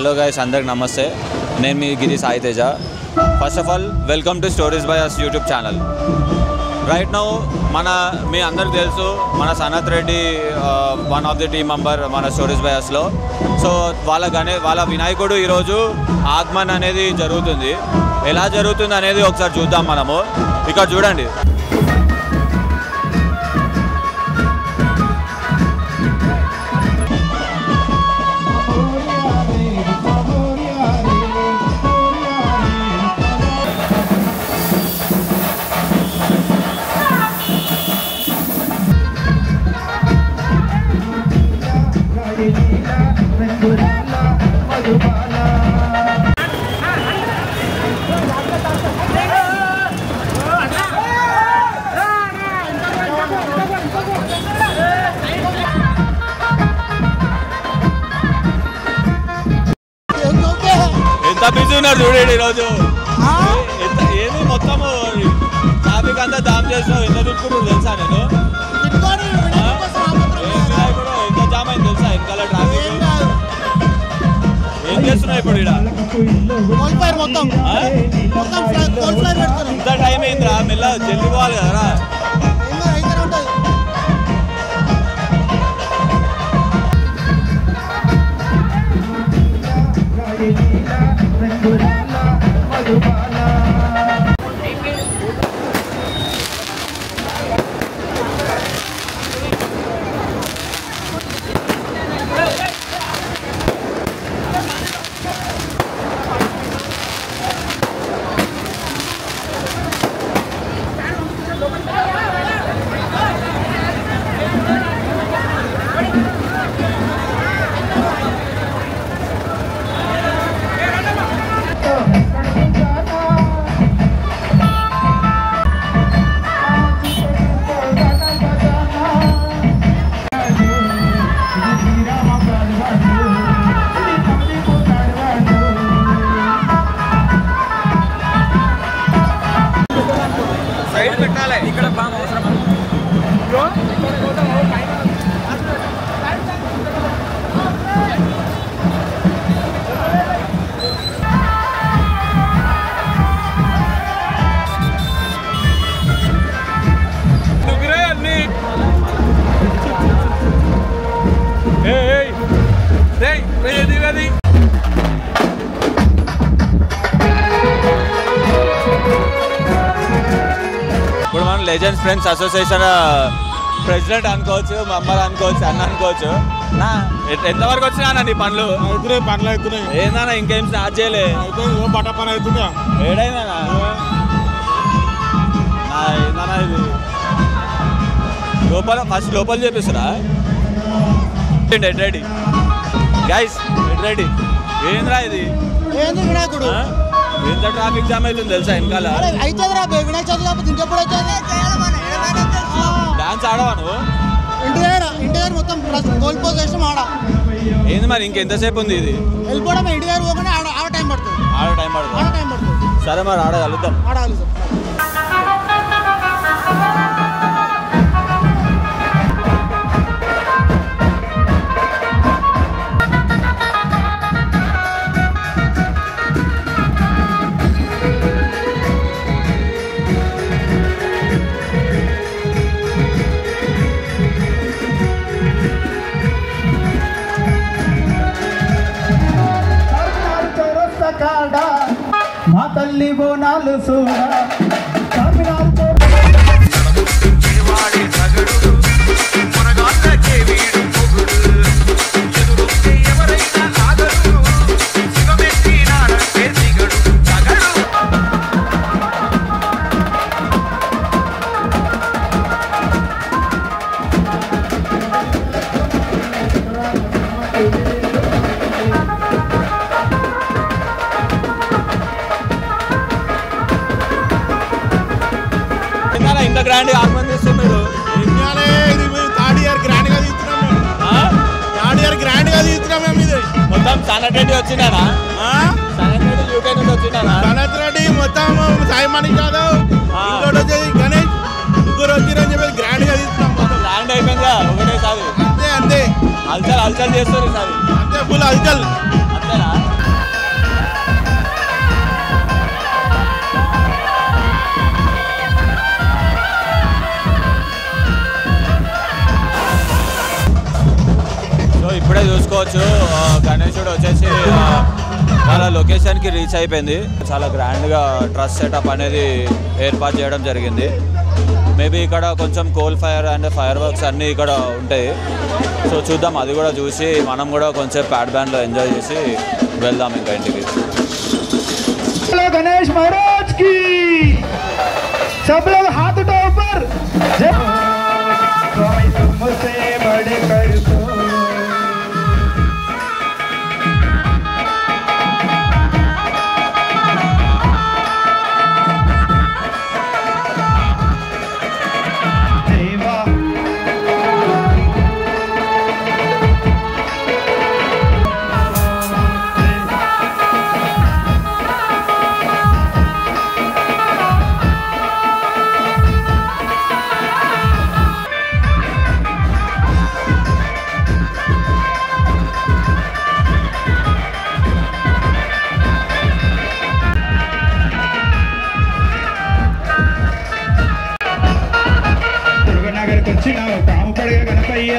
Hello guys, అందరికి నమస్తే. నేను మీ Giri Sai Teja. First of all welcome to stories by us YouTube channel. Right now మీ అందరికి తెలుసు మన Sanath Reddy one of the team member మన స్టోరీస్ బై అస్లో. సో వాళ్ళ వినాయకుడు ఈరోజు ఆగమన్ అనేది జరుగుతుంది. ఎలా జరుగుతుంది అనేది ఒకసారి చూద్దాం మనము. ఇక్కడ చూడండి. ఎంత బిజీ ఉన్నారు చూడండి ఈరోజు. ఏది మొత్తం ట్రాఫిక్ అంతా జామ్ చేస్తావు. ఎంత తిప్పుకుంటూ తెలుసా నేను? ఎంత జామ్ అయింది తెలుసా? వెనకాల ట్రాఫిక్ ఏం చేస్తున్నావు ఇప్పుడు? ఇంత టైం అయిందిరా, మెల్ల జల్ది పోవాలి కదరా. ఇప్పుడు మనం లెజెండ్స్ ఫ్రెండ్స్ అసోసియేషన్ ప్రెసిడెంట్ అనుకోవచ్చు, మెంబర్ అనుకోవచ్చు, అన్న అనుకోవచ్చు. నా ఎంతవరకు వచ్చినా నీ పనులు అవుతున్నాయి ఏందా? ఇంకేం స్టార్ట్ చేయలే, బట్ట పని అవుతుందా? ఏడైనా ఇది ఫస్ట్ లోపల చేపిస్తురా. Ready guys, ready. ఏంద్రా ఇది? వినాయకుడు ఎంత ట్రాఫిక్ జామ్ అవుతుంది తెలుసా వెనకాల? డాన్స్ ఆడవా నువ్వు? ఇంటి దగ్గర మొత్తం కోల్పోసేసి ఆడ. ఏంది మరి ఇంకెంతసేపు ఉంది ఇది? వెళ్ళిపోవడం ఇంటి దగ్గర పోకుండా ఆడ టైం పడుతుంది. సరే మరి ఆడగలుగుతాం. మా తల్లి బోనాలు సూడా ఇంత గ్రాండ్ ఆహ్వానిస్తున్నారు. మొత్తం సనత్ రెడ్డి వచ్చినారా? సనత్ రెడ్డి యూకే నుంచి వచ్చినారా? సనత్ రెడ్డి మొత్తం సాయి మణిక్ యాదవ్ గణేష్ ముగ్గురు వచ్చిరని చెప్పి గ్రాండ్ గా తీసుకున్నాం. గ్రాండ్ అయిపోయిందా ఒకటేసారి? అంతే అంతే హల్చల్ చేస్తారు ఈసారి. అంతే ఫుల్ హల్చల్. అంతేనా? చూసుకోవచ్చు గణేశుడు వచ్చేసి వాళ్ళ లొకేషన్కి రీచ్ అయిపోయింది. చాలా గ్రాండ్గా ట్రస్ట్ సెటప్ అనేది ఏర్పాటు చేయడం జరిగింది. మేబీ ఇక్కడ కొంచెం coal fire and fire works అన్నీ ఇక్కడ ఉంటాయి. సో చూద్దాం, అది కూడా చూసి మనం కూడా కొంచెం ప్యాడ్ బ్యాండ్లో ఎంజాయ్ చేసి వెళ్దాం ఇంకా ఇంటికి. गणेश महाराज की सब लोग हाथ उठाओ ऊपर. स्वामी तुमसे बढ़कर को देवा వచ్చినావు కాము పడగ గణపయ్య,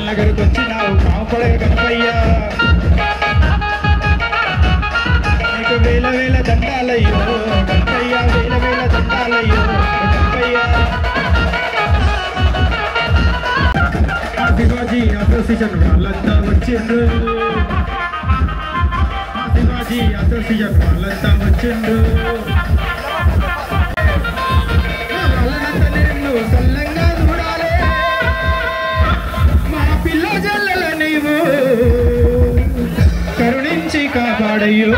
నగర్కి వచ్చినావు కాము పడగ గణపయ్య, నీకు వేల వేల దండాలయ్యో గణపయ్య, వేల వేల దండాలయ్యో గణపయ్య. శివాజీ అసోసియేషన్ వాళ్ళంతా వచ్చిండు, శివాజీ అసోసియేషన్ వాళ్ళంతా వచ్చిండు. సల్లంగా చూడాలి మా పిల్ల జల్లల నీవు కరుణించి కాపాడయ్యో.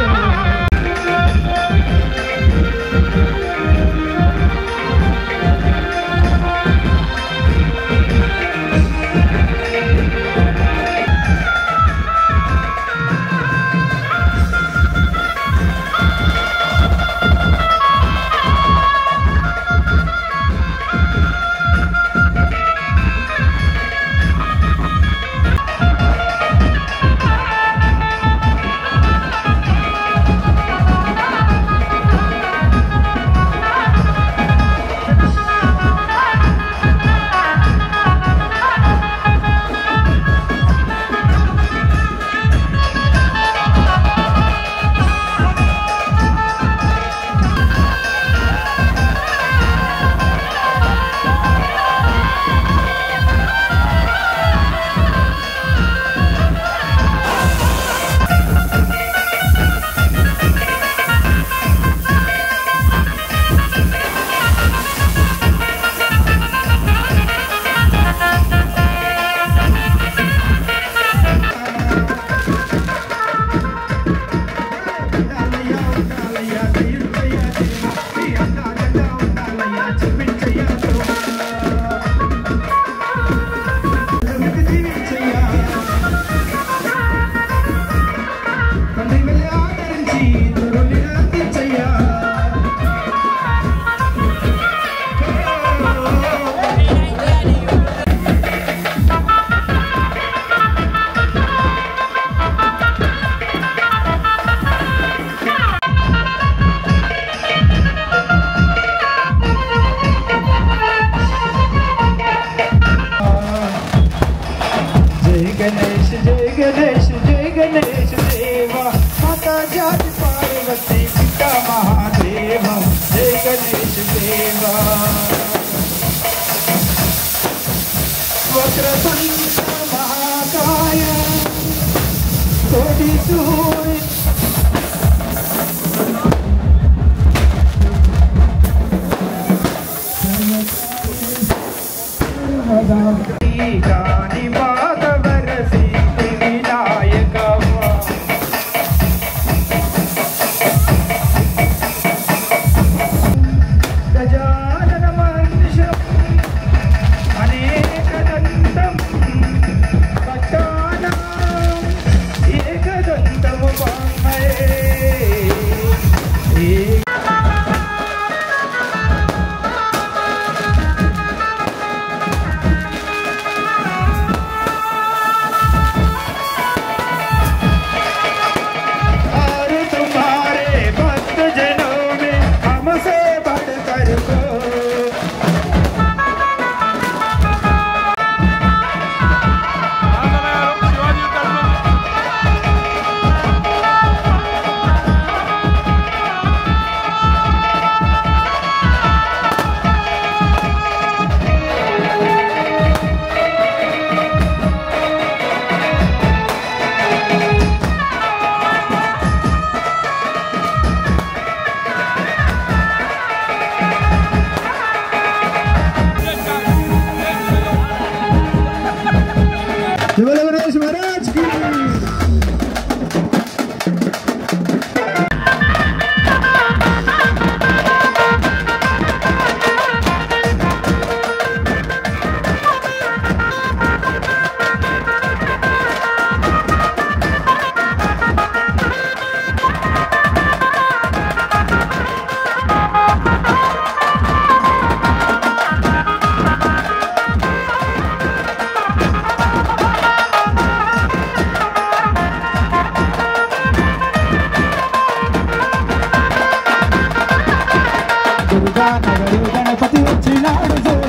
నాడు